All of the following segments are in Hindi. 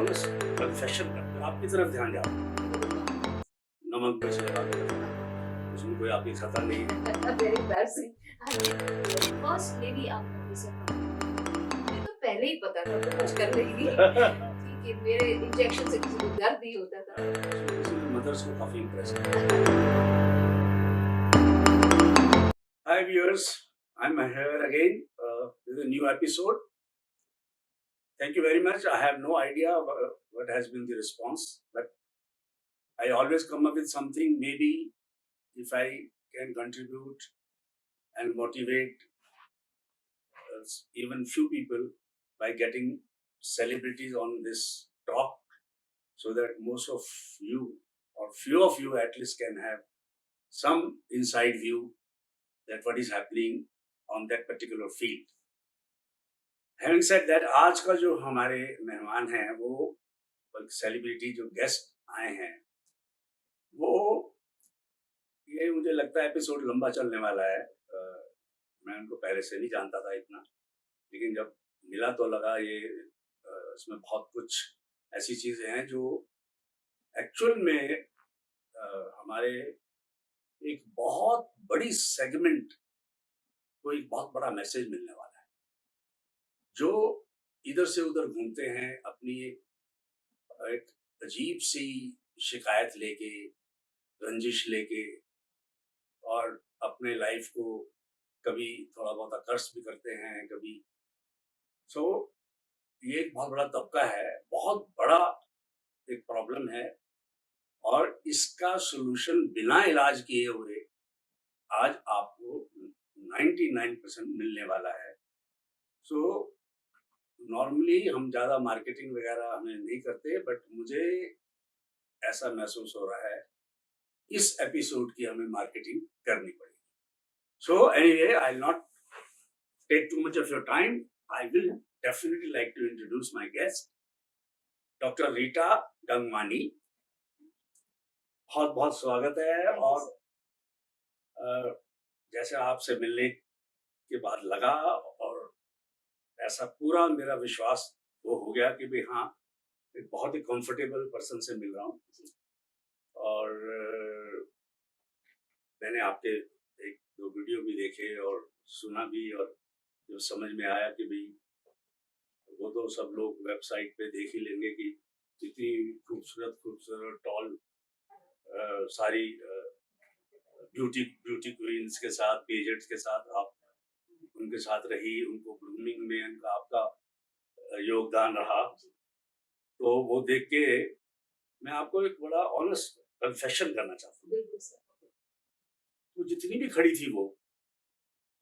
ऑनेस्ट कन्फेशन करते हो, आपकी तरफ ध्यान जाता है, नमक मिर्च लगा के रखना, उसमें कोई आपकी खतर नहीं है। Very embarrassing. फर्स्ट लेडी आपने मुझसे कहा, मुझे तो पहले ही पता था वो कुछ कर लेगी। ठीक है, मेरे इंजेक्शन से किसी को दर्द नहीं होता था। मदर्स को काफी इम्प्रेस किया। Hi viewers, I'm here again with a new episode. Thank you very much. I have no idea what has been the response, but I always come up with something. Maybe if I can contribute and motivate even few people by getting celebrities on this talk, so that most of you or few of you at least can have some inside view that what is happening on that particular field. Having said that, आज का जो हमारे मेहमान हैं वो सेलिब्रिटी जो गेस्ट आए हैं वो ये मुझे लगता है एपिसोड लंबा चलने वाला है। मैं उनको पहले से नहीं जानता था इतना, लेकिन जब मिला तो लगा ये इसमें बहुत कुछ ऐसी चीजें हैं जो एक्चुअल में हमारे एक बहुत बड़ी सेगमेंट को एक बहुत बड़ा मैसेज मिलने वाला है, जो इधर से उधर घूमते हैं अपनी एक अजीब सी शिकायत लेके, रंजिश लेके, और अपने लाइफ को कभी थोड़ा बहुत कर्स भी करते हैं कभी। सो ये एक बहुत बड़ा तबका है, बहुत बड़ा एक प्रॉब्लम है, और इसका सॉल्यूशन बिना इलाज किए हुए आज आपको 99% मिलने वाला है। सो नॉर्मली हम ज़्यादा मार्केटिंग वगैरह हमें नहीं करते, बट मुझे ऐसा महसूस हो रहा है इस एपिसोड की हमें मार्केटिंग करनी पड़ेगी। So anyway, I will not take too much of your time. I will definitely like to introduce my guest, Dr. Rita Gangwani. बहुत बहुत स्वागत है। और जैसे आपसे मिलने के बाद लगा, और ऐसा पूरा मेरा विश्वास वो हो गया कि भाई हाँ, एक बहुत ही कंफर्टेबल पर्सन से मिल रहा हूँ। और मैंने आपके एक दो वीडियो भी देखे और सुना भी, और जो समझ में आया कि भाई वो तो सब लोग वेबसाइट पे देख ही लेंगे कि इतनी खूबसूरत खूबसूरत टॉल सारी ब्यूटी क्वींस के साथ, पेजेंट्स के साथ आप उनके साथ रही, उनको ग्रूमिंग में उनका आपका योगदान रहा। तो वो देख के मैं आपको एक बड़ा ऑनेस्ट कन्फेशन करना चाहता हूँ। तो जितनी भी खड़ी थी वो,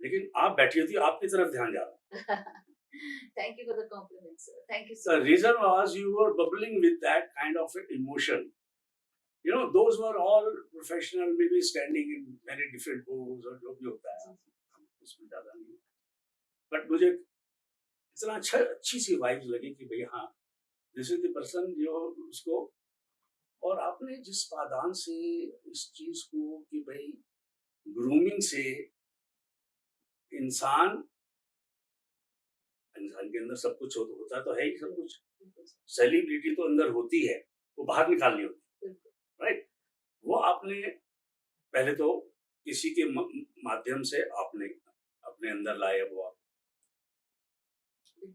लेकिन आप बैठी होती, आपकी तरफ ध्यान जा रहा। Thank you for the compliment, sir. Thank you so The much. reason was you were bubbling with that kind of emotion. You know, those were all professional, maybe standing in very different poses और जो भी होता है, उसमें ज़्यादा नहीं। But मुझे इतना अच्छी सी वाइब्स लगी कि भाई हाँ, this is the person जो उसको, और आपने जिस पादान से इस चीज को कि भाई ग्रूमिंग से इंसान के अंदर सब कुछ होता तो है ही, सब कुछ सेलिब्रिटी तो अंदर होती है, वो बाहर निकालनी होती है, राइट। वो आपने पहले तो किसी के माध्यम से आपने अपने अंदर लाए। वो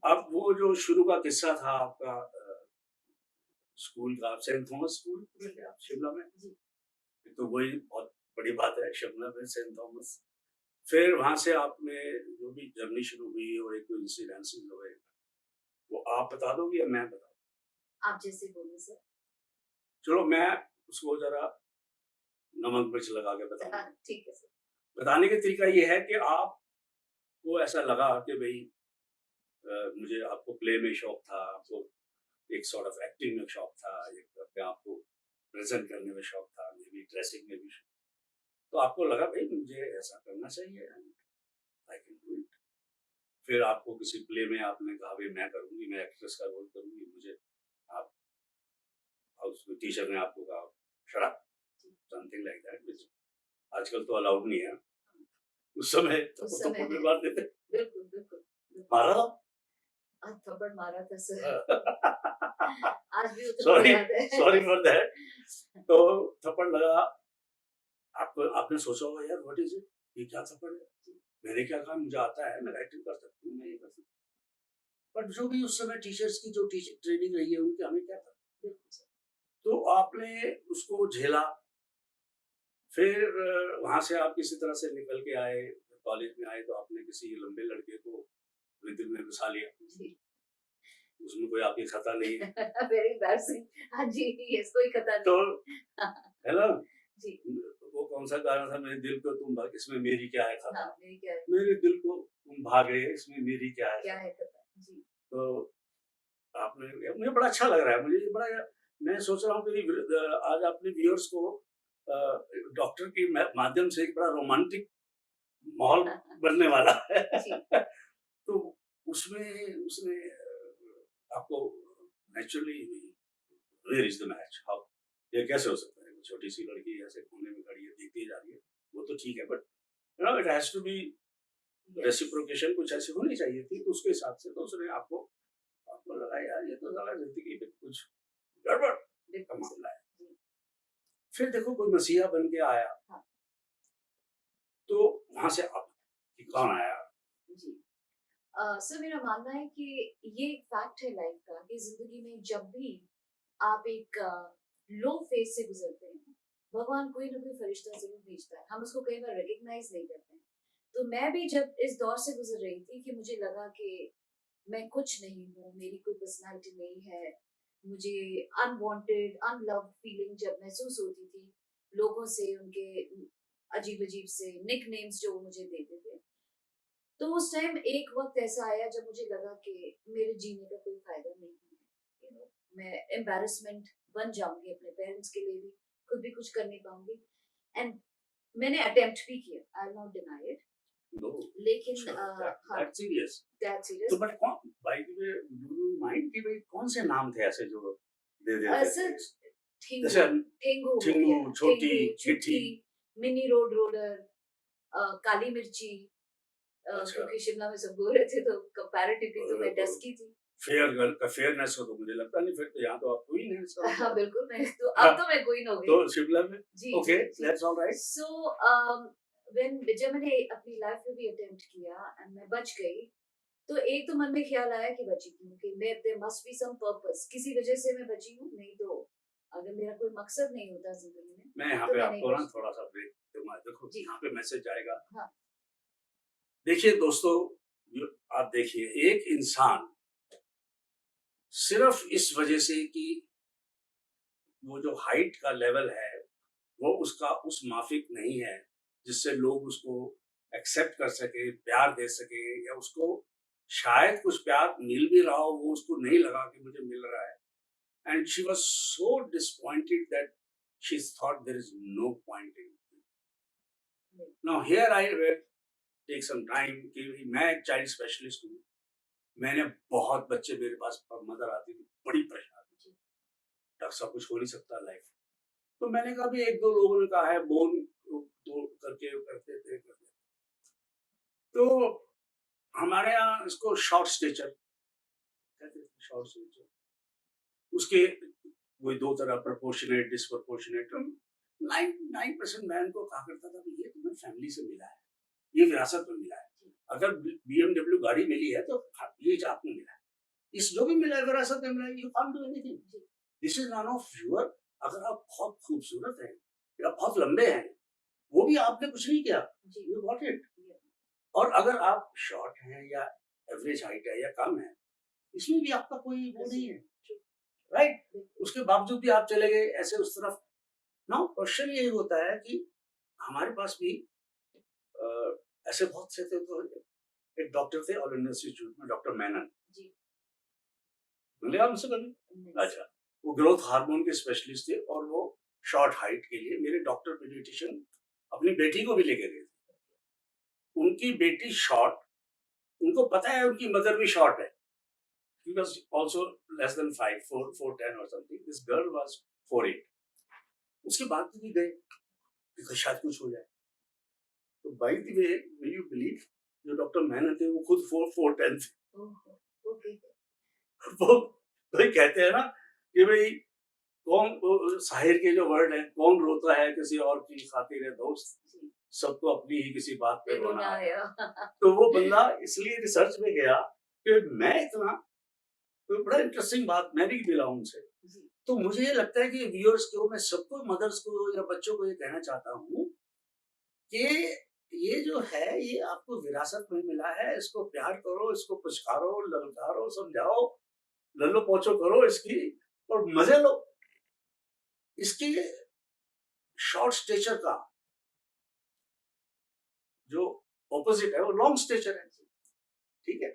अब वो जो शुरू का किस्सा था आपका स्कूल का, सेंट थॉमस स्कूल शिमला में, तो वही बहुत बड़ी बात है, शिमला में सेंट थॉमस। फिर वहां से आपने जो भी जर्नी शुरू हुई और एक इंसिडेंसेस हुए, वो आप बता दोगे या मैं बताऊं? आप जैसे बोले सर। चलो मैं उसको जरा नमक मिर्च लगा के बताऊं। ठीक है सर। बताने का तरीका ये है कि आपको ऐसा लगा कि भाई मुझे आपको प्ले में शौक था, आपको एक सॉर्ट ऑफ एक्टिंग में शौक था, एक अपने आप को प्रेजेंट करने में शौक था, मे बी ड्रेसिंग में भी शौक, तो आपको लगा भाई मुझे ऐसा करना चाहिए, आई कैन डू इट। फिर आपको किसी प्ले में आपने कहा भाई मैं करूंगी, मैं एक्ट्रेस का रोल करूंगी, मुझे आप उसमें टीचर ने आपको कहा shut up, something like that, आजकल तो अलाउड नहीं है, उस समय तो पकड़ मार देते। बिल्कुल बिल्कुल। मारा था, थप्पड़ मारा था सर। आज भी उतना सॉरी याद है। Sorry for that. तो थप्पड़ लगा, आपको आपने सोचा होगा यार व्हाट इज इट, ये क्या थप्पड़ है, मैंने क्या कहा, मुझे आता है, मैं राइटिंग कर सकती हूँ, मैं ये कर सकती हूँ। बट जो भी उस समय टीचर्स की जो टीचर ट्रेनिंग रही है उनकी, हमें क्या था। तो आपने उसको झेला, फिर वहां से आप किसी तरह से निकल के आए, कॉलेज में आए तो आपने किसी लंबे लड़के को अपने दिल में बसा लिया, जी। उसमें कोई आपकी खता नहीं है। Very embarrassing. हाँ जी, यस, कोई खता तो नहीं। है ना, जी। वो कौन सा गाना था, मेरे दिल को तुम भाग, इसमें मेरी क्या है खता, हाँ, मेरी क्या है, मेरे दिल को तुम भागे, इसमें मेरी क्या है क्या खता। है खता। जी। तो आपने, मुझे बड़ा अच्छा लग रहा है, मुझे ये बड़ा, मैं सोच रहा हूँ कि आज अपने व्यूअर्स को डॉक्टर के माध्यम से एक बड़ा रोमांटिक माहौल बनने वाला है। जी। तो उसमें उसने आपको naturally, where is the match, how, ये कैसे हो सकता है, छोटी सी लड़की ऐसे कोने में खड़ी है, देखती जा रही है, वो तो ठीक है, but you know it has to be yes. Reciprocation, कुछ ऐसी होनी चाहिए थी, तो उसके हिसाब से तो उसने आपको, आपको लगा यार ये तो साला जिंदगी में कुछ गड़बड़ का बिल्कुल सही। मामला है। जी। फिर देखो कोई मसीहा बन के आया, हाँ। तो वहां से आप कि कौन आया। जी। सर, मेरा मानना है कि ये एक फैक्ट है लाइफ का कि जिंदगी में जब भी आप एक लो फेज से गुजरते हैं, भगवान कोई ना कोई फरिश्ता जरूर भेजता है, हम उसको कई बार रिकग्नाइज नहीं करते हैं। तो मैं भी जब इस दौर से गुजर रही थी कि मुझे लगा कि मैं कुछ नहीं हूँ, मेरी कोई पर्सनालिटी नहीं है, मुझे अनवांटेड अनलव्ड फीलिंग जब महसूस होती थी लोगों से, उनके अजीब अजीब से निक नेम्स जो वो मुझे देते थे, तो उस टाइम एक वक्त ऐसा आया जब मुझे लगा कि मेरे जीने का कोई फायदा नहीं है, मैं एम्बैरेसमेंट बन जाऊंगी अपने पेरेंट्स के लिए भी, खुद भी कुछ कर नहीं पाऊंगी। एंड मैंने अटेम्प्ट भी किया, I will not deny it, no, लेकिन हाँ, दैट सीरियस। दैट तो सीरियस। बट कौन, by the way, do you mind कि भाई कौन से नाम थे ऐसे जो दे देते सर, थे, ठेंगू, जैसे ठेंगू हो चिंगू, गया, छोटी, ठेंगू, चिट्ठी। चिट्ठी, मिनी रोड रोलर, काली मिर्ची, अच्छा, क्योंकि शिमला में सब गोरे थे तो कंपैरेटिवली तो मैं तो डस्की थी। फेयर गर्ल का फेयरनेस हो तो मुझे लगता नहीं, फिर तो यहाँ तो आप कोई नहीं समझ हाँ, रहे। बिल्कुल, मैं तो हाँ, अब तो मैं क्वीन हो तो गई। शिमला में, ji, okay, ji, ji. That's alright. So when जब मैंने अपनी लाइफ में भी अटेम्प्ट किया एंड मैं बच गई, तो एक तो मन में ख्याल आया कि बची क्यों, कि मैं, there must be some purpose, किसी वजह से मैं बची हूँ, नहीं तो अगर मेरा कोई मकसद नहीं होता जिंदगी में मैं यहाँ तो पे मैं नहीं आपको ना बचती। थोड़ा सा ब्रेक दूंगा, देखो जी। यहाँ पे मैसेज आएगा। हाँ। देखिए दोस्तों, आप देखिए, एक इंसान सिर्फ इस वजह से कि वो जो हाइट का लेवल है वो उसका उस माफिक नहीं है जिससे लोग उसको एक्सेप्ट कर सके, प्यार दे सके, या उसको शायद कुछ प्यार मिल भी रहा हो, वो उसको नहीं लगा कि मुझे मिल रहा है, and she was so disappointed that she thought there is no point in. Now here I take some time कि मैं एक चाइल्ड स्पेशलिस्ट हूँ, मैंने बहुत बच्चे मेरे पास मदर आती थी, बड़ी परेशान थी, डॉक्टर साहब कुछ हो नहीं सकता लाइफ। तो मैंने कहा भी एक दो लोगों ने कहा है बोन तो करके करते थे। तो हमारे यहाँ इसको शॉर्ट स्टेचर कहते थे, शॉर्ट स्टेचर, उसके वही दो तरह, प्रोपोर्शनेट डिसप्रोपोर्शनेट। 99% मैं इनको कहा करता था कि ये तुम्हें फैमिली से मिला है, ये विरासत में मिला है, अगर BMW गाड़ी मिली है तो ये आपको मिला है, इस जो भी मिला है विरासत में मिला है, you can't do anything, this is none of your. अगर आप बहुत खूबसूरत हैं या बहुत लंबे हैं, वो भी आपने कुछ नहीं किया, यू गॉट इट। और अगर आप शॉर्ट हैं या एवरेज हाइट है या कम है, इसमें भी आपका कोई वो नहीं है, राइट। उसके बावजूद भी आप चले गए ऐसे उस तरफ। नाउ क्वेश्चन यही होता है कि हमारे पास भी ऐसे बहुत से थे, तो एक डॉक्टर थे ऑल इंडिया इंस्टीट्यूट में, डॉक्टर मेनन जी। मिले हमसे कभी? अच्छा, वो ग्रोथ हार्मोन के स्पेशलिस्ट थे और वो शॉर्ट हाइट के लिए मेरे डॉक्टर पीडियाट्रिशियन अपनी बेटी को भी लेके गए थे। उनकी बेटी शॉर्ट, उनको पता है उनकी मदर भी शॉर्ट है, he was also less than 5, 4, 4'10" or something. This girl was 4'8". उसके बाद भी गए कि शायद कुछ हो जाए। तो bye the way, will you believe, जो डॉक्टर मेनन थे वो खुद 4'10" थे। ओके। वो वही कहते हैं ना कि भाई शाहिर के जो वर्ड है, कौन रोता है किसी और की खातिर दोस्त, जी, सबको अपनी ही किसी बात पे ये रोना रोना आया। आया। तो वो बंदा इसलिए रिसर्च में गया कि मैं इतना, तो बड़ा इंटरेस्टिंग बात मैं भी मिला उनसे। जी, तो मुझे ये लगता है कि व्यूअर्स को, मैं सबको, मदर्स को या बच्चों को ये कहना चाहता हूँ कि ये जो है ये आपको विरासत में मिला है, इसको प्यार करो, इसको पुचकारो, ललकारो, समझाओ, लल्लो पोछो करो इसकी और मजे लो। इसके शॉर्ट स्टेचर का जो ऑपोजिट है वो लॉन्ग स्टेचर है, ठीक है।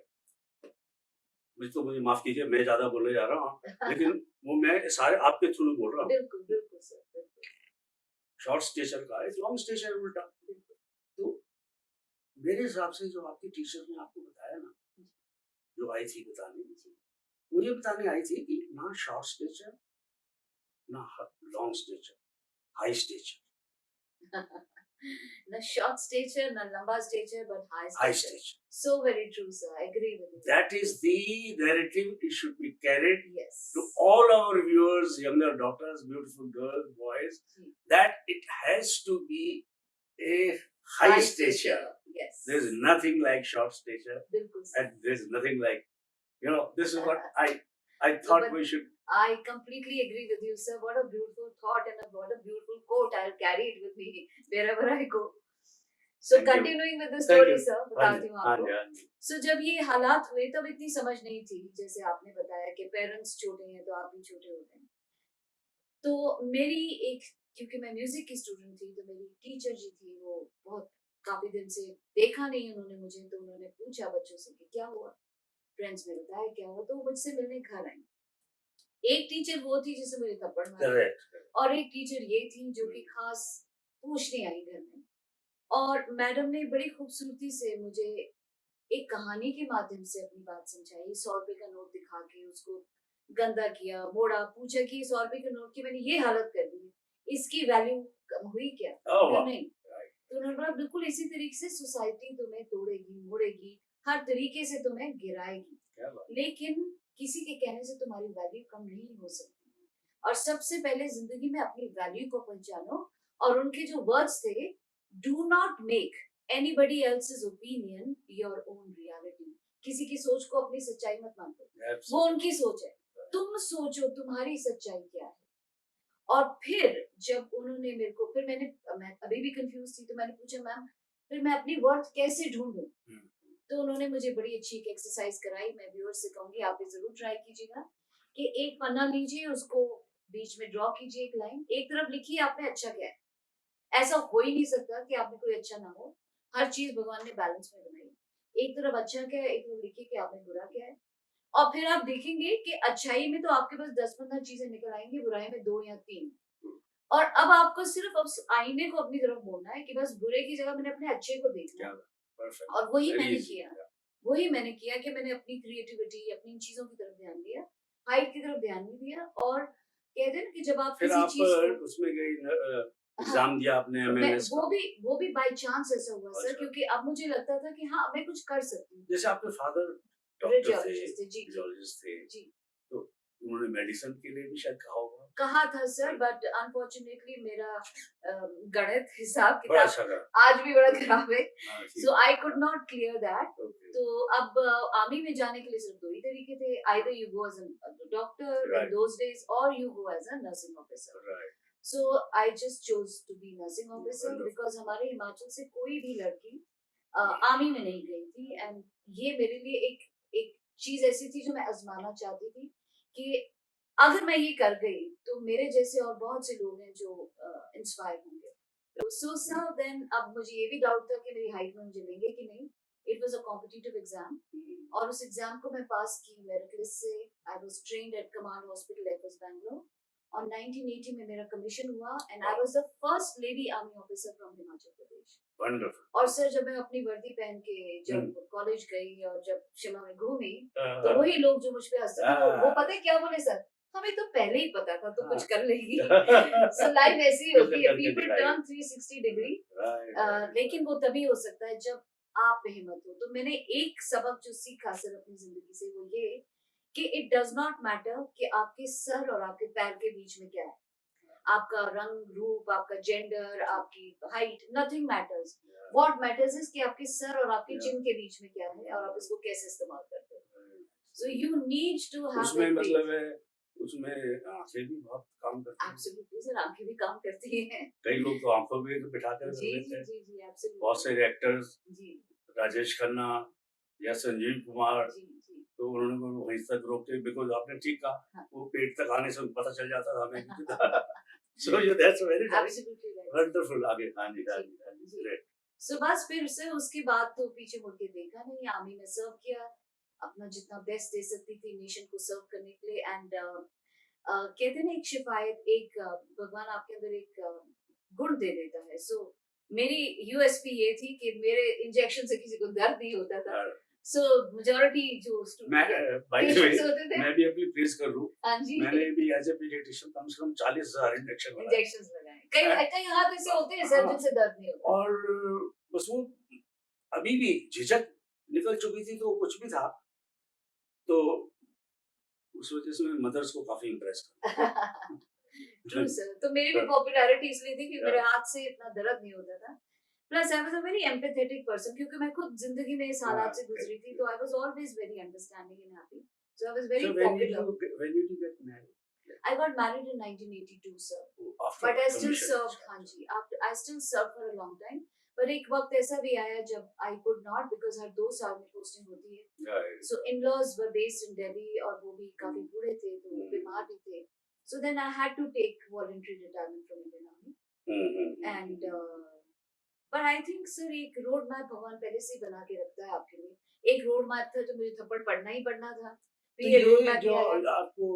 मुझे माफ कीजिए, मैं ज्यादा बोले जा रहा हूँ, लेकिन वो मैं सारे आपके थ्रू बोल रहा हूँ। बिल्कुल, बिल्कुल सर, बिल्कुल, शॉर्ट स्टेचर का एक लॉन्ग स्टेचर उल्टा। बिल्कुल। तो मेरे हिसाब से जो आपकी टीचर ने आपको बताया ना, जो आई थी बताने, वो ये बताने आई थी कि ना शॉर्ट स्टेचर, ना लॉन्ग स्टेचर, हाई स्टेचर, ना शॉर्ट स्टेचर, ना लंबा stature, but high high stature. Stature. So very true, sir. I agree with you. That is the narrative it should be carried Yes. to all our viewers, younger daughters, beautiful girls, boys, जी, that it has to be a high stature. Yes. There's nothing like short stature, बिल्कुल sir. and there's nothing like, this is what I thought but we should. I completely agree with you, sir. What a beautiful thought and what a beautiful quote. I'll carry it with me wherever I go. So Thank you. continuing with the Thank story, you. sir, बताती हूँ हाँ आपको। जी, हाँ जी। So जब ये हालात हुए तब इतनी समझ नहीं थी, जैसे आपने बताया कि पेरेंट्स छोटे हैं तो आप भी छोटे होते हैं। तो मेरी एक, क्योंकि मैं म्यूजिक की स्टूडेंट थी, तो मेरी टीचर जी थी, वो बहुत काफी दिन से देखा नहीं उन्होंने मुझे, तो उन्होंने पूछा बच्चों से कि क्या हुआ, फ्रेंड्स ने बताया क्या हुआ, तो वो मुझसे मिलने घर आई। एक टीचर वो थी जिसे मुझे थप्पड़ मारा, Correct. और एक टीचर ये थी जो कि खास पूछने आई घर में। और मैडम ने बड़ी खूबसूरती से मुझे एक कहानी के माध्यम से अपनी बात समझाई। 100 रुपए का नोट दिखा के उसको गंदा किया, मोड़ा, पूछा कि 100 रुपए के नोट की मैंने ये हालत कर दी है, इसकी वैल्यू कम हुई क्या? Oh, क्या wow. नहीं। तो उन्होंने बोला बिल्कुल इसी तरीके से सोसाइटी तुम्हें तोड़ेगी, मोड़ेगी, हर तरीके से तुम्हें गिराएगी, लेकिन किसी के कहने से तुम्हारी वैल्यू कम नहीं हो सकती। और सबसे पहले जिंदगी में अपनी वैल्यू को पहचानो। और उनके जो वर्ड्स थे, do not make anybody else's opinion your own reality. किसी की सोच को अपनी सच्चाई मत मानो, वो Absolutely. उनकी सोच है, तुम सोचो तुम्हारी सच्चाई क्या है। और फिर जब उन्होंने मेरे को, फिर मैं अभी भी कंफ्यूज थी, तो मैंने पूछा मैम फिर मैं अपनी वर्थ कैसे ढूंढूं। तो उन्होंने मुझे बड़ी अच्छी एक एक्सरसाइज कराई, मैं व्यूअर्स से कहूंगी आप भी जरूर ट्राई कीजिएगा, कि एक पन्ना लीजिए, उसको बीच में ड्रॉ कीजिए एक लाइन, एक तरफ लिखिए आप में अच्छा क्या है। ऐसा हो ही नहीं सकता कि आप में कोई अच्छा ना हो, हर चीज भगवान ने बैलेंस में बनाई। एक तरफ अच्छा क्या है, एक तरफ लिखिए कि आप में बुरा क्या है। और फिर आप देखेंगे कि अच्छाई में तो आपके पास 10-15 चीजें निकल आएंगी, बुराई में 2 या 3। और अब आपको सिर्फ उस आईने को अपनी तरफ मोड़ना है कि बस बुरे की जगह मैंने अपने अच्छे को देखना है। Perfect. और वही Very मैंने easy. किया, वही मैंने किया कि मैंने अपनी क्रिएटिविटी, अपनी इन चीजों की तरफ ध्यान दिया, हाइट की तरफ ध्यान नहीं दिया। और कहते हैं ना कि जब आप फिर किसी आप चीज को, उसमें गई, हाँ, एग्जाम दिया आपने मैं एमएनएस का। वो भी बाय चांस ऐसा हुआ सर, अच्छा। क्योंकि अब मुझे लगता था कि हाँ मैं कुछ कर सकती हूँ। जैसे आपके फादर डॉक्टर थे, रेडियोलॉजिस्ट थे, जी जी फिजियोलॉजिस्ट थे, जी। तो उन्होंने मेडिसिन के लिए भी शायद कहा होगा। कहा था सर, बट अनफॉर्चुनेटली मेरा गणित हिसाब बड़ा किताब अच्छा था। आज भी बड़ा खराब है, हाँ, ठीक। So I could not clear that. Okay. तो अब आर्मी में जाने के लिए सिर्फ 2 ही तरीके थे, either you go as a doctor in Right. Those days, और you go as a nursing officer. Right. So I just chose to be nursing officer, Wonderful. Because हमारे हिमाचल से कोई भी लड़की आर्मी में नहीं गई थी। एंड ये मेरे लिए एक एक चीज ऐसी थी जो मैं आजमाना चाहती थी, कि अगर मैं ये कर गई तो मेरे जैसे और बहुत से लोग हैं जो इंस्पायर होंगे। तो सो सर देन अब मुझे ये भी डाउट था कि मेरी हाइट में मुझे लेंगे कि नहीं। It was a competitive exam, और उस एग्जाम को मैं पास की मेरिट लिस्ट से। I was trained at command hospital air force Bangalore, और 1980 में मेरा कमीशन हुआ, and I was the first lady army officer from Himachal Pradesh. Wonderful. और सर जब मैं अपनी वर्दी पहन के जब कॉलेज गई और जब शिमला में घूमी, तो हाँ, वही लोग जो मुझ पे हंसते थे, वो पता है क्या बोले, सर हमें तो पहले ही पता था तो कुछ कर लेगी। सो लाइफ ऐसी ही होती है, पीपल टर्न 360 डिग्री। right. लेकिन वो तभी हो सकता है जब आप में हिम्मत हो। तो मैंने एक सबक जो सीखा सर अपनी जिंदगी से, वो ये कि इट डज नॉट मैटर कि आपके सर और आपके पैर के बीच में क्या है, आपका रंग रूप, आपका जेंडर, आपकी height, nothing matters. What matters is कि आपके सर और आपके चिन के बीच में क्या है और आप इसको कैसे इस्तेमाल करते हो। So you need to have उसमें दैट मतलब है, उसमें आंखें भी बहुत काम करती हैं। एब्सोल्युटली सर, आंखें भी काम करती हैं। कई लोग तो आंखों पे बिठा कर जी लेते जी हैं। जी जी एब्सोल्युटली। बहुत से एक्टर्स, जी राजेश खन्ना या संजीव कुमार, जी जी तो उन्होंने को वहीं तक रोकते, बिकॉज आपने ठीक कहा, हाँ। वो पेट तक आने से पता चल जाता था हमें। So you that's very absolutely right. Wonderful. आगे हाँ जी हाँ जी जी हाँ जी, जी। ग्रेट। सो बस फिर से उसके बाद तो पीछे मुड़ के देखा नहीं, आर्मी में सर्व किया, अपना जितना बेस्ट दे सकती थी नेशन को सर्व करने के लिए। एंड कहते हैं ना, एक शिफायत, एक भगवान आपके अंदर एक गुण दे देता है। सो मेरी यूएसपी ये थी कि मेरे इंजेक्शन से किसी को दर्द नहीं होता था। सो मेजॉरिटी जो मैं बाय द वे पेशेंट्स होते थे, मैं भी अपनी प्रेस कर लूं, हाँ जी, मैंने भी एज ए पीडियाट्रिशियन कम से कम 40,000 इंजेक्शन लगाए। इंजेक्शंस लगाए। कई कई हाथ ऐसे होते हैं सर हाँ, जिनसे दर्द नहीं होता। और बस वो अभी भी झिझक निकल चुकी थी, तो कुछ भी था, तो उस वजह से मैं मदर्स को काफी इम्प्रेस कर। True sir. तो मेरी भी पॉपुलैरिटी इसलिए थी कि मेरे हाथ से इतना दर्द नहीं होता था। Plus I was a very empathetic person, क्योंकि मैं खुद जिंदगी में इस हालात से गुजरी थी, तो I was always very understanding and happy. So I was very So popular. when did you get married? I got married in 1982 sir, After but I still commission. served, हाँ जी, after I still served for a long time। पर एक वक्त ऐसा भी आया जब I could not, because हर 2 साल में पोस्टिंग होती है। Right. So in-laws were based in Delhi और वो भी काफी बूढ़े थे, तो वो बीमार भी थे। So then I had to take voluntary retirement from Indian Army। And but I think sir, एक रोड मैप भगवान पहले से ही बना के रखता है आपके लिए। एक रोड मैप था जो मुझे थप्पड़ पड़ना ही पड़ना था। तो फिर ये रोड ये मैप जो ही आया। आपको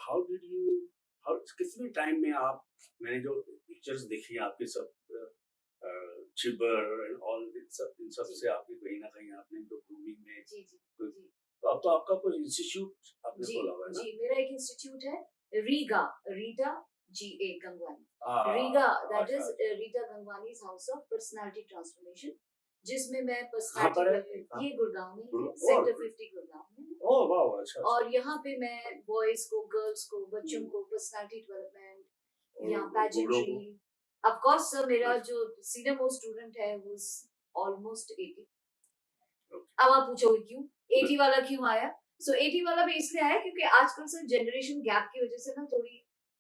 हाउ डिड यू हाउ कितने टाइम में आप, मैंने जो पिक्चर्स देखी हैं आपके सब चिबर एंड ऑल इन सब से आपके कहीं ना कहीं आपने तो ग्रूमिंग में जी जी कोई- जी तो अब तो आपका कोई इंस्टीट्यूट आपने जी खोला हुआ है ना? जी, मेरा एक इंस्टीट्यूट है, रीगा, रीटा GA गंगवानी। हाँ, रीगा, दैट अच्छा, is Rita Gangwani's house of personality transformation, जिसमें मैं कहाँ पर्सनालिटी पर है? ये गुड़गांव में है, गुड़गांव? सेक्टर 50 गुड़गांव में। ओह वाह, अच्छा अच्छा। और यहाँ पे मैं बॉयज को, गर्ल्स को, बच्चों को पर्सनालिटी डेवलपमेंट या और बूढ़ों पैजेंट्री। को? ऑफ कोर्स सर, मेरा अच्छा, जो सीनियर मोस्ट स्टूडेंट है वो ऑलमोस्ट 80। ओके। अब आप पूछोगे क्यों 80 वाला क्यों आया। सो 80 वाला भी इसलिए आया क्योंकि आजकल सर जनरेशन गैप की वजह से ना थोड़ी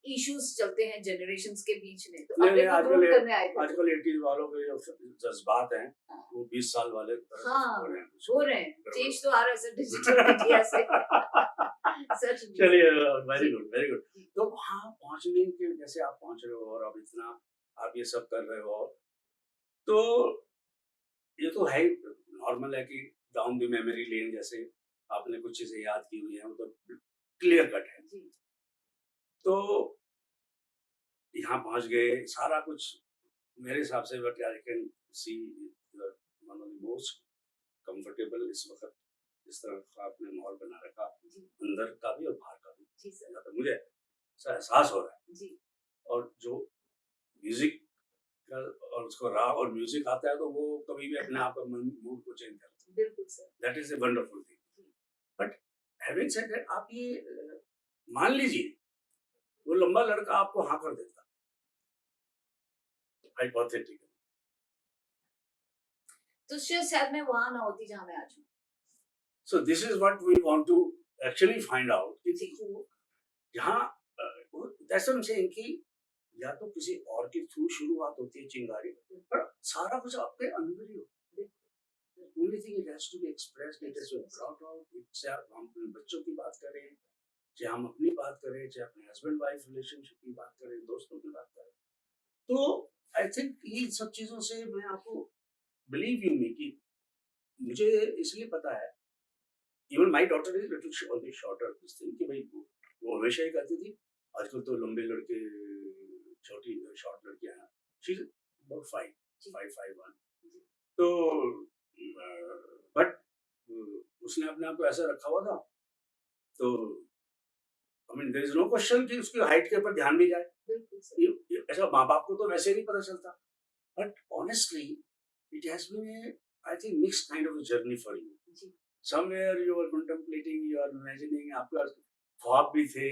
इश्यूज चलते हैं जनरेशंस के बीच में, तो नहीं अपने नहीं, को ग्रूम करने आए थे। आजकल 80 वालों के जो जज्बात हैं हाँ। वो 20 साल वाले तरफ हाँ, हो रहे हैं, हो रहे हैं, चेंज तो आ रहा है सर डिजिटल मीडिया से। सच में। चलिए, वेरी जी। Good very good. जी। तो वहाँ पहुँचने के जैसे आप पहुँच रहे हो और अब इतना आप ये सब कर रहे हो, तो ये तो है नॉर्मल है कि डाउन द मेमोरी लेन जैसे आपने कुछ चीजें याद की हुई हैं, वो तो क्लियर कट है। जी तो यहाँ पहुँच गए, सारा कुछ मेरे हिसाब से what I can see one of the most comfortable इस वक्त इस तरह का आपने माहौल बना रखा, जी अंदर का भी और बाहर का भी, जी सर। जहाँ तक मुझे ऐसा एहसास हो रहा है। जी और जो म्यूजिक का और उसको राग और म्यूजिक आता है, तो वो कभी भी अपने आप मूड को चेंज करता है। बिल्कुल sir. That is a wonderful thing. But having said that, आप ये मान लीजिए वो लंबा लड़का आपको हाँ कर देता, हाइपोथेटिकल, तो शायद मैं वहां ना होती जहां मैं आज हूँ। So this is what we want to actually find out कि देखो यहाँ that's what I am saying कि या तो किसी और के थ्रू शुरुआत होती है चिंगारी, पर सारा कुछ आपके अंदर ही होता है। Only thing it has to be expressed, it has to be brought out. चाहे हम अपने बच्चों की बात करें, चाहे हम अपनी बात करें, चाहे अपने हस्बैंड वाइफ रिलेशनशिप की बात करें, दोस्तों की बात करें, तो आई थिंक ये सब चीजों से मैं आपको बिलीव यू मी कि मुझे इसलिए पता है, even my daughter is little on the shorter this thing, कि भाई वो हमेशा ही कहती थी आजकल तो लंबे लड़के, छोटी शॉर्ट लड़कियां हैं, शी इज अबाउट 5'1", तो बट उसने अपने आप को ऐसा रखा हुआ था, तो I mean there is no question कि उसकी हाइट के ऊपर ध्यान भी जाए। बिल्कुल सर। ऐसा माँ बाप को तो वैसे नहीं पता चलता, but honestly it has been I think mixed kind of journey for you. जी somewhere you are contemplating, you are imagining, आपके पास ख्वाब भी थे,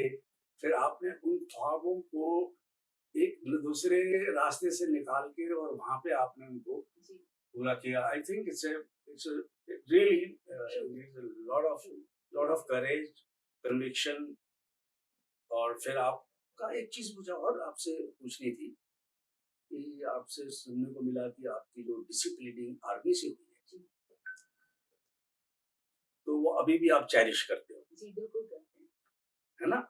फिर आपने उन ख्वाबों को एक दूसरे रास्ते से निकाल के और वहां पे आपने उनको जी पूरा किया. I think it's really lot of courage, conviction. और फिर आपका एक चीज मुझे और आपसे पूछनी थी कि आपसे सुनने को मिला कि आपकी जो डिसिप्लिनिंग आर्मी से हुई है, जी तो वो अभी भी आप चेरिश करते हो, जी बिल्कुल करते हैं। है ना?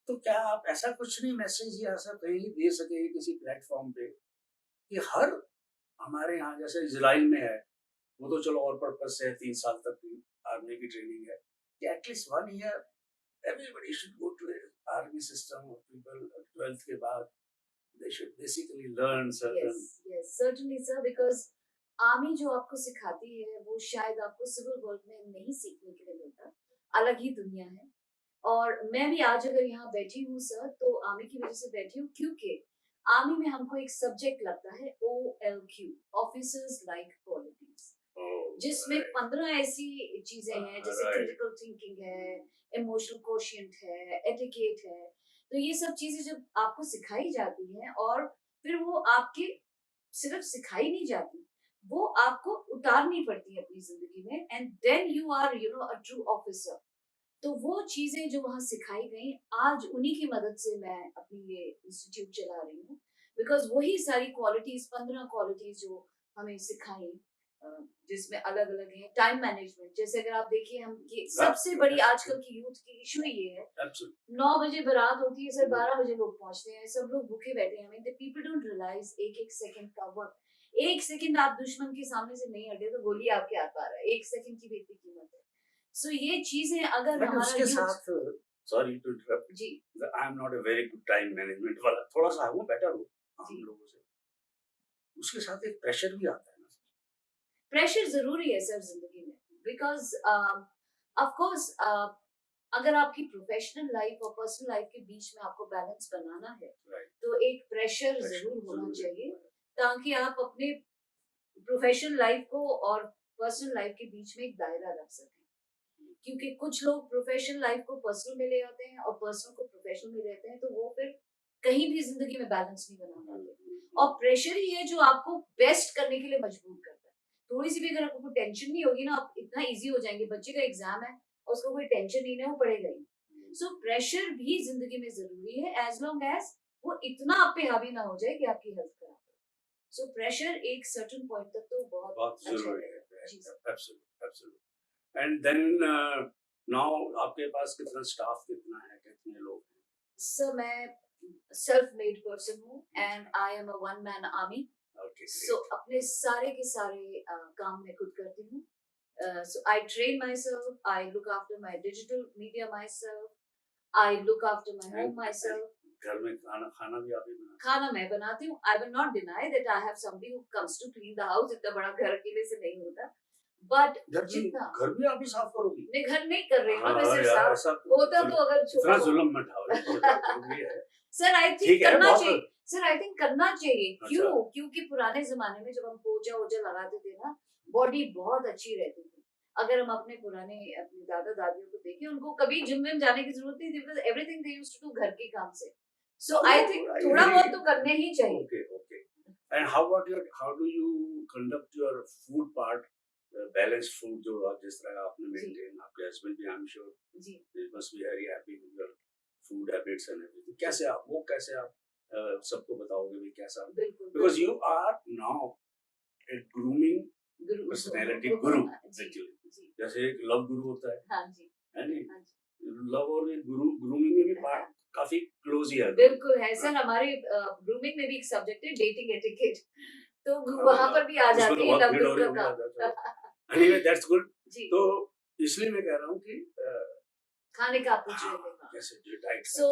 तो क्या आप ऐसा कुछ नहीं मैसेज या ऐसा कहीं दे सके किसी प्लेटफॉर्म पे कि हर हमारे यहाँ जैसे इजराइल में है, वो तो चलो और पर्पस से 3 साल तक की आर्मी की ट्रेनिंग है, कि at least 1 year everybody should go to an army system of people 12th के बाद they should basically learn certain. Yes yes certainly sir, because army जो आपको सिखाती है वो शायद आपको सिविल वर्ल्ड में नहीं सीखने के लिए मिलता, अलग ही दुनिया है। और मैं भी आज अगर यहाँ बैठी हूँ सर तो आर्मी की वजह से बैठी हूँ, क्योंकि आर्मी में हमको एक सब्जेक्ट लगता है OLQ, officers like qualities, Oh, जिसमें right, 15 ऐसी चीजें हैं जैसे right. क्रिटिकल थिंकिंग है, इमोशनल कोशिएंट है, एटिकेट है। तो ये सब चीजें जब आपको सिखाई जाती हैं और फिर वो आपके सिर्फ सिखाई नहीं जाती, वो आपको उतारनी पड़ती है अपनी जिंदगी में, and then you are a true officer. तो वो चीजें जो वहाँ सिखाई गई, आज उन्हीं की मदद से मैं अपनी ये इंस्टीट्यूट चला रही हूँ, बिकॉज वही सारी क्वालिटीज, 15 क्वालिटीज जो हमें सिखाई, जिसमें अलग अलग है। टाइम मैनेजमेंट, जैसे अगर आप देखिए, हम ये सबसे बड़ी आजकल की यूथ की इशू ये है, Absolutely. 9 बजे बारात होती है सर, 12 बजे लोग पहुंचते हैं, सब लोग भूखे बैठे हैं। द पीपल डोंट रियलाइज एक एक सेकंड का वक्त, एक सेकंड आप दुश्मन के सामने से नहीं हटे तो गोली आपके हाथ आ रहा है, एक सेकंड की भी इतनी कीमत है। सो ये चीजें अगर बट हमारा उसके यूथ, साथ, सॉरी टू इंटरप्ट, जी I am not a very good time management वाला, थोड़ा सा हूँ, बेटर हूँ जी, आम लोगों से. उसके साथ एक प्रेशर भी आता है ना. प्रेशर जरूरी है सर जिंदगी में, बिकॉज ऑफ कोर्स अगर आपकी प्रोफेशनल लाइफ और पर्सनल लाइफ के बीच में आपको बैलेंस बनाना है, राइट, तो एक प्रेशर प्रेशर जरूर होना जरूर चाहिए, है. ताकि आप अपने प्रोफेशनल लाइफ को और पर्सनल लाइफ के बीच में एक दायरा रख सकें। क्योंकि कुछ लोग प्रोफेशनल लाइफ को पर्सनल में ले आते हैं और पर्सनल को प्रोफेशनल में रहते हैं, तो वो फिर कहीं भी जिंदगी में बैलेंस नहीं बना पाते। और प्रेशर ही है जो आपको बेस्ट करने के लिए मजबूर करता है। थोड़ी सी भी अगर आपको टेंशन नहीं होगी ना, आप इतना इजी हो जाएंगे। बच्चे का एग्जाम है और उसको कोई टेंशन नहीं है, वो पढ़ेगा ही। सो प्रेशर भी जिंदगी में जरूरी है, एज लॉन्ग एज वो इतना आप पे हावी ना हो जाए कि आपकी हेल्थ खराब हो। सो प्रेशर एक सर्टेन पॉइंट तक तो बहुत बहुत अच्छा जरूरी है। है. जी sir. Absolute, absolute. And then now आपके पास कितना स्टाफ, कितना है, कितने लोग हैं? सर मैं सेल्फ मेड पर्सन हूँ and I am a one man army. Okay, so अपने सारे के सारे काम मैं खुद करती हूँ। So I train myself, I look after my digital media myself, I look after my home myself. घर में खाना खाना भी आप ही बनाते खाना मैं बनाती हूँ। I will not deny that I have somebody who comes to clean the house। इतना बड़ा घर अकेले से नहीं होता, but हैं? जितना घर भी आप ही साफ करोगी? मैं घर नहीं कर रही हूँ ना, मैं हाँ सिर्फ यार, साफ ऐसा होता तो अगर इतना छोटा जुल्म मत ढाओ. जरूरी है. सर आई थिंक ठीक है, करना बहुत चाहिए। सर आई थिंक करना चाहिए। अच्छा. क्यों? क्योंकि पुराने जमाने में जब हम पोछा ओछा लगाते थे ना, बॉडी बहुत अच्छी रहती थी। अगर हम अपने दादा दादियों को देखें, उनको कभी जिम में जाने की जरूरत नहीं थी, because everything they used to do घर के काम से। सो आई थिंक I थोड़ा agree. बहुत तो करने ही चाहिए। Okay, okay. And how do you conduct your food part, balanced food जो आप जिस तरह आपने जी maintain, आपके husband भी I'm sure ji they must be very happy with your food habits and everything. कैसे आप सबको बताओगे भी कैसा? बिल्कुल Because बिल्कुल। you are now a grooming Guru personality guru ji actually. जी जैसे एक love guru होता हाँ जी है नहीं? हाँ जी। लव और गुरु ग्रूमिंग में भी part काफी क्लोज ही है. बिल्कुल है सर। हमारे ग्रूमिंग में भी एक सब्जेक्ट है डेटिंग एटिकेट, तो वहां पर भी आ उसमें जाती तो है बहुत लव भीड़ हो गुरु रही का होगी काम। आजकल. Anyway, that's good. जी तो इसलिए मैं कह रहा हूँ कि खाने का आप पूछ रहे थे। कैसे जो डाइट सो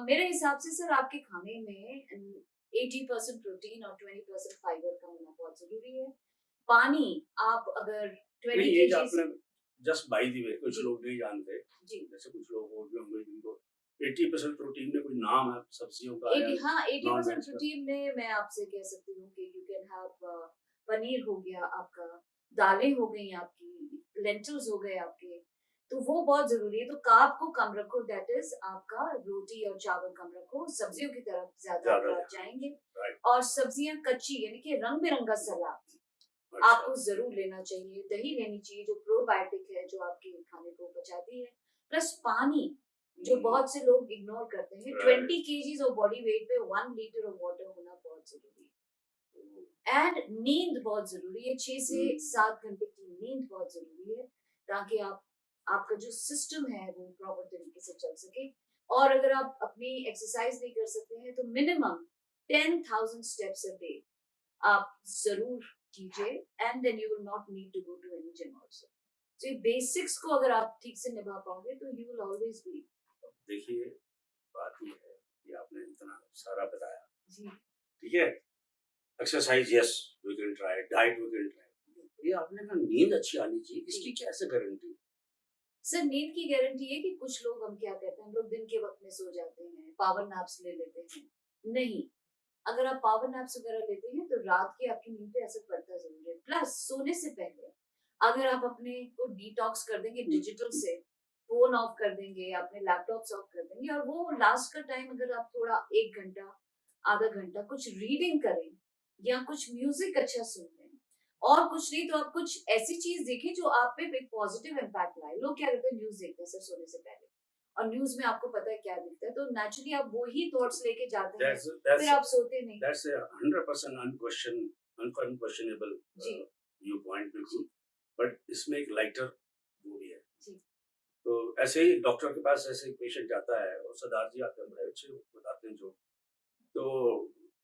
मेरे हिसाब से सर आपके खाने में 80% प्रोटीन और 20% फाइबर का होना बहुत जरूरी है। पानी आप अगर 20 नहीं, ये जो kgs आपने जस्ट बाय द वे, कुछ जी लोग नहीं जानते, जी जैसे कुछ लोग और भी होंगे जिनको 80% प्रोटीन में कोई नाम है सब्जियों का या 80% नॉन-वेज का. प्रोटीन में मैं आपसे कह सकती हूँ कि यू कैन हैव पनीर हो गया आपका, दालें हो गई आपकी, लेंटिल्स हो गए आपके, तो वो बहुत जरूरी है। तो कार्ब को कम रखो, दैट इज आपका रोटी और चावल कम रखो, सब्जियों की तरफ ज्यादा ज्यादा अगर आप ध्यान, जाएंगे, राइट। और सब्जियां कच्ची यानी कि रंग बिरंगा सलाद अच्छा, आपको जरूर लेना चाहिए। दही लेनी चाहिए जो प्रोबायोटिक है, जो आपके खाने को पचाती है। प्लस पानी, जो बहुत से लोग इग्नोर करते हैं। Right. 20 KGs of body weight पे 1 लीटर ऑफ वाटर होना बहुत जरूरी है। एंड नींद बहुत जरूरी है, 6 से 7 घंटे की नींद बहुत जरूरी है, ताकि आपका जो सिस्टम है वो प्रॉपर तरीके से चल सके। और अगर आप अपनी एक्सरसाइज नहीं कर सकते हैं तो मिनिमम 10,000 स्टेप्स अ डे आप जरूर कीजिए, and then you will not need to go to any gym also. तो ये बेसिक्स को अगर आप ठीक से निभा पाओगे तो यू विल ऑलवेज बी। देखिए, बात ये है कि आपने इतना सारा बताया, जी ठीक है। Exercise yes we can try, diet we can try, ये आपने कहा नींद अच्छी आनी चाहिए, इसकी कैसे गारंटी? सर, नींद की गारंटी है कि कुछ लोग हम क्या कहते हैं, हम लोग दिन के वक्त में सो जाते हैं, पावर नैप्स ले लेते हैं। नहीं, अगर आप पावर नैप्स वगैरह लेते हैं तो रात की आपकी नींद पे असर पड़ता जरूर है। प्लस सोने से पहले अगर आप अपने को डिटॉक्स कर देंगे डिजिटल से, फोन ऑफ कर देंगे, अपने लैपटॉप्स ऑफ कर देंगे, और वो लास्ट का टाइम अगर आप थोड़ा 1 घंटा आधा घंटा कुछ रीडिंग करें या कुछ म्यूजिक अच्छा सुन लें, और कुछ नहीं तो आप कुछ ऐसी चीज देखें जो आप पे एक पॉजिटिव इम्पैक्ट लाए। लोग क्या करते हैं, न्यूज देखते हैं सर सोने से पहले, और न्यूज में आपको पता है क्या दिखता है, तो नेचुरली आप वही थॉट्स लेके जाते हैं, फिर आप सोते नहीं। That's a 100% unquestionable जी व्यू पॉइंट, बिल्कुल। बट इसमें एक लाइटर वो भी है। जी तो ऐसे ही डॉक्टर के पास ऐसे पेशेंट जाता है और सरदार जी आते हैं, बड़े अच्छे बताते हैं जो, तो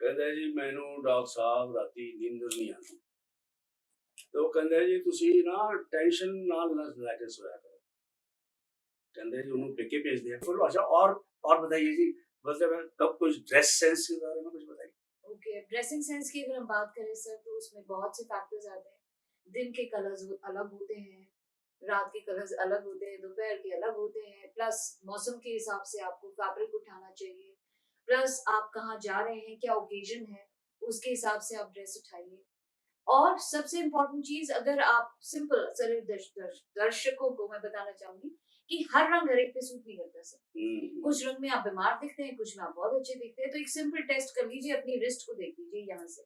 कहते हैं जी मैनू डॉक्टर साहब राती नींद नहीं आती, तो कहते हैं जी तुसी ना टेंशन नाल ना लेके सोया करो, कहते हैं जी उन्होंने पेके भेज दिया। बोलो अच्छा, और बताइए जी, मतलब कब कुछ ड्रेस सेंस के बारे में कुछ बताइए। ओके, ड्रेसिंग सेंस की अगर हम बात करें सर, तो उसमें बहुत से फैक्टर्स आते हैं। दिन के कलर्स अलग होते हैं, रात के कलर्स अलग होते हैं, दोपहर के अलग होते हैं। प्लस मौसम के हिसाब से आपको फैब्रिक उठाना चाहिए। प्लस आप कहाँ जा रहे हैं, क्या ओकेजन है, उसके हिसाब से आप ड्रेस उठाइए। और सबसे इम्पोर्टेंट चीज, अगर आप सिंपल सर दर्शकों को मैं बताना चाहूंगी कि हर रंग हर एक पे सूट नहीं करता सर। कुछ रंग में आप बीमार दिखते हैं, कुछ में आप बहुत अच्छे दिखते हैं। तो एक सिंपल टेस्ट कर लीजिए, अपनी रिस्ट को देख लीजिए यहाँ से।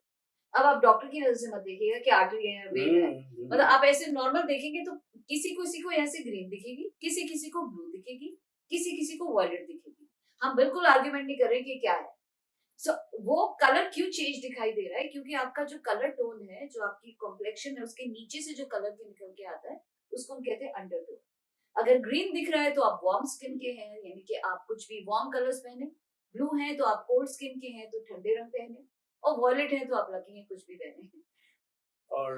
अब आप डॉक्टर की नजर से मत देखिएगा कि आर्टरी है, वेन है, मतलब आप ऐसे नॉर्मल देखेंगे तो किसी को यहाँ से ग्रीन दिखेगी, किसी को ब्लू दिखेगी, किसी को वायलेट दिखेगी। हम बिल्कुल आर्ग्यूमेंट नहीं कर रहे कि क्या है। सो वो कलर क्यों चेंज दिखाई दे रहा है, क्योंकि आपका जो कलर टोन है, जो आपकी कॉम्प्लेक्शन है, उसके नीचे से जो कलर के निकल के आता है, उसको हम कहते हैं अंडरटोन। अगर ग्रीन दिख रहा है तो आप वार्म स्किन के हैं, यानी कि आप कुछ भी वार्म कलर्स पहने। ब्लू है तो आप कोल्ड स्किन के हैं, तो ठंडे रंग पहने। और वॉयलेट है तो आप लकी हैं, कुछ भी पहने। और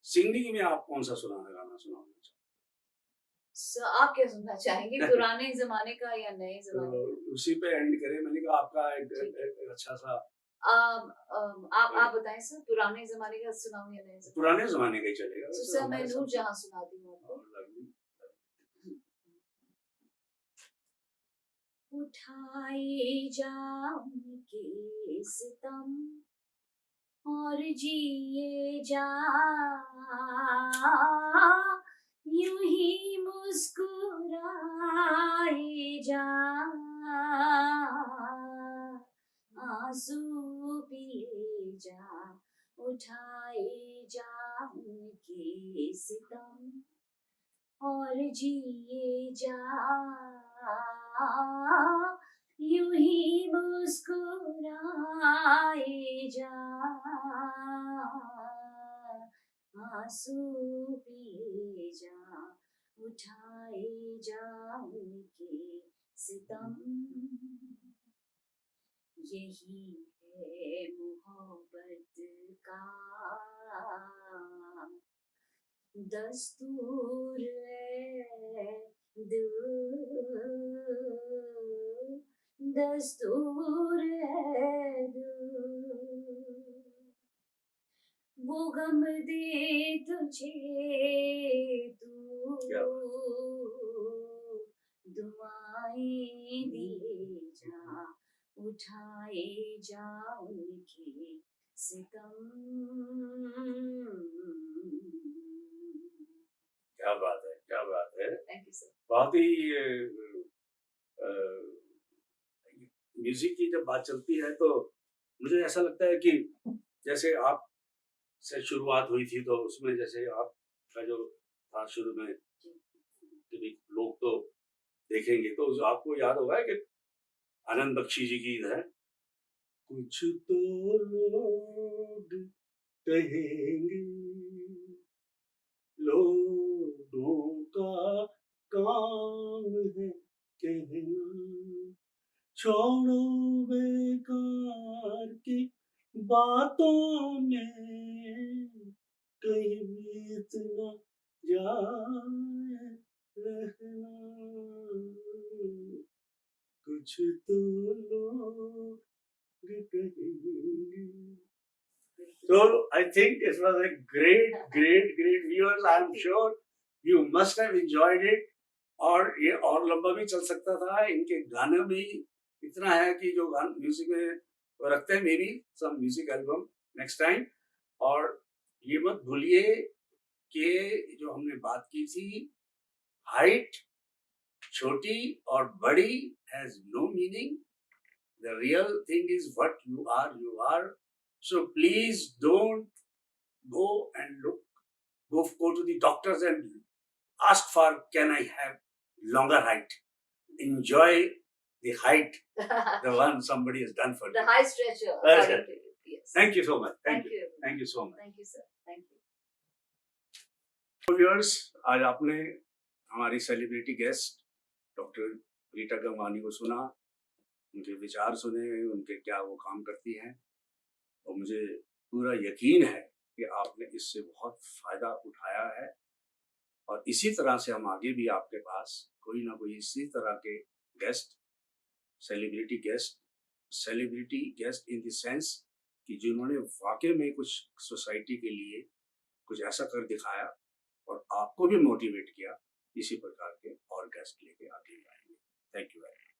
सिंगिंग में आप कौन सा गाना सुनाओगे? सो आप क्या सुनना चाहेंगे, पुराने जमाने का या नए तो जमाने का? उसी पे एंड करें, मैंने कहा आपका ठीक है। एक अच्छा सा आप बताएं सर, पुराने जमाने का सुनाऊं या नए जमाने पुराने जमाने का ही चलेगा का? वैसे सर मैं हमारे साथ। नूरजहां सुनाती हूँ आपको। lovely। उठाए जाऊंगे सितम और जिए जा, यूं ही मुस्कुराए जा, आंसू पिए जा। उठाए जाऊंगे सितम और जिए जा, यूं ही मुस्कुराए जा, आंसू पिए जा। उठाए जाऊंगे सितम, यही है मोहब्बत का दस्तूर है, दस्तूर है। वो गम दे तुझे तू, दुआएं दिए जा। उठाए जा उनके सितम, क्या बात है, क्या बात है। Thank you sir. बहुत ही म्यूजिक की जब बात चलती है तो मुझे ऐसा लगता है कि जैसे आप से शुरुआत हुई थी तो उसमें जैसे आपका जो था शुरू में कि भी लोग तो देखेंगे तो आपको याद होगा कि आनंद बख्शी जी की है, कुछ तो लोग कहेंगे, लोगों का काम है कहना, छोड़ो बेकार की बातों में कहीं बीत न जाए रहना, कुछ तो लोग कहेंगे. So I think it was a great viewers. I am sure you must have enjoyed it. और ये और लंबा भी चल सकता था. इनके गाने भी इतना है कि जो म्यूजिक में वो रखते हैं, maybe some music album next time. और ये मत भूलिए कि जो हमने बात की थी, हाइट छोटी और बड़ी has no meaning. The real thing is what you are, you are. So please don't go and go to the doctors and ask for, can I have longer height? Enjoy the height, the one somebody has done for The you. high stretcher, That's according it. to you. Yes. Thank you so much. Thank you. Thank you so much. Thank you, sir. Thank you. So viewers, आज आपने हमारी celebrity guest doctor Rita Gangwani को सुना, उनके विचार सुने, उनके क्या वो काम करती हैं, और मुझे पूरा यकीन है कि आपने इससे बहुत फायदा उठाया है. और इसी तरह से हम आगे भी आपके पास कोई ना कोई इसी तरह के guest, celebrity guest in the sense कि जिन्होंने वाकई में कुछ सोसाइटी के लिए कुछ ऐसा कर दिखाया और आपको भी मोटिवेट किया, इसी प्रकार के और गेस्ट लेके आगे आएंगे. Thank you very much.